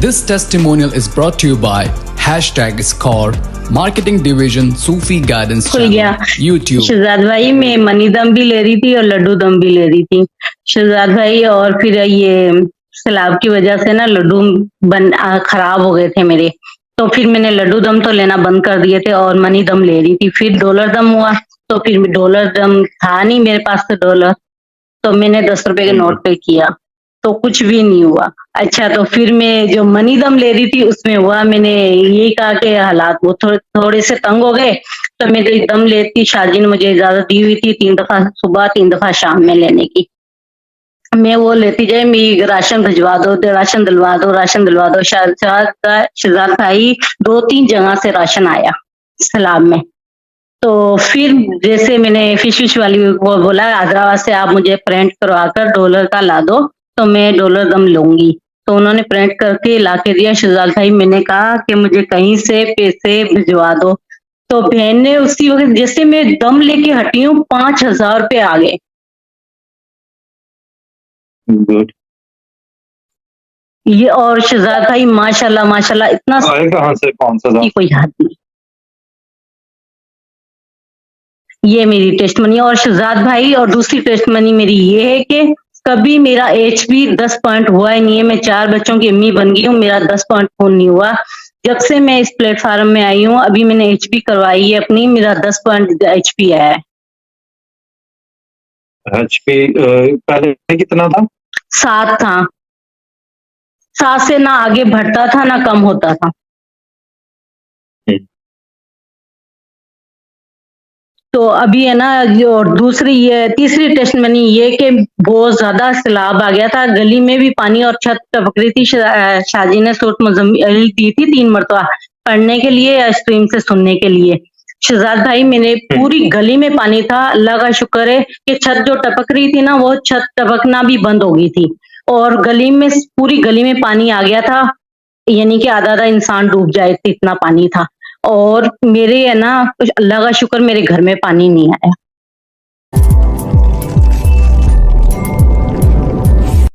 This testimonial is brought to you by #Score, Marketing Division, Sufi Guidance खुल गया। Channel, YouTube. Shahzad भाई मैं money दम भी ले रही थी और लड्डू दम भी ले रही थी शहजाद भाई। और फिर ये सैलाब की वजह से ना लड्डू खराब हो गए थे मेरे, तो फिर मैंने लड्डू दम तो लेना बंद कर दिए थे और मनी दम ले रही थी। फिर डॉलर दम हुआ, तो फिर डॉलर दम था नहीं मेरे पास तो डॉलर, तो मैंने 10 रुपए के नोट पे किया तो कुछ भी नहीं हुआ। अच्छा, तो फिर मैं जो मनी दम ले रही थी उसमें हुआ, मैंने यही कहा कि हालात वो थोड़े से तंग हो गए, तो मैं जो दम लेती, शादी ने मुझे इजाजत दी हुई थी 3 दफा सुबह 3 दफा शाम में लेने की। मैं वो लेती जाए, मेरी राशन भिजवा दो, राशन दिलवा दो, राशन दिलवा दो। शहजाद भाई 2-3 जगह से राशन आया सैलाब में। तो फिर जैसे मैंने फिश वाली को बोला हैदराबाद से आप मुझे प्रिंट करवा कर डॉलर का ला दो, तो मैं डॉलर दम लूंगी। तो उन्होंने प्रिंट करके ला के दिया शहजाद भाई। मैंने कहा कि मुझे कहीं से पैसे भिजवा दो, तो बहन ने उसी वक्त जैसे मैं दम लेके हटी हूँ 5,000 रुपये आ गए। गुड। ये और शहजाद भाई माशाल्लाह माशाल्लाह इतना आए कहाँ से 5,000? की कोई हद नहीं। ये मेरी टेस्ट मनी। और शहजाद भाई और दूसरी टेस्ट मनी मेरी ये है कि कभी मेरा HP 10 पॉइंट हुआ ही नहीं है। मैं 4 बच्चों की अम्मी बन गई हूँ, मेरा 10 पॉइंट खून नहीं हुआ। जब से मैं इस प्लेटफॉर्म में आई हूँ, अभी मैंने HP करवाई है अपनी, मेरा 10 पॉइंट HP आया है। HP पहले कितना था? 7 था। 7 से ना आगे बढ़ता था ना कम होता था। तो अभी है ना, और दूसरी ये तीसरी टेस्ट मनी ये कि बहुत ज्यादा सैलाब आ गया था, गली में भी पानी और छत टपक रही थी। शादी ने सूरत मुज़म्मिल दी थी 3 मरतबा पढ़ने के लिए, स्ट्रीम से सुनने के लिए। शहजाद भाई मैंने पूरी गली में पानी था, अल्लाह का शुक्र है कि छत जो टपक रही थी ना, वो छत टपकना भी बंद हो गई थी और गली में पूरी गली में पानी आ गया था, यानी कि आधा इंसान डूब जाए इतना पानी था। और मेरे है ना, अल्लाह का शुक्र मेरे घर में पानी नहीं आया।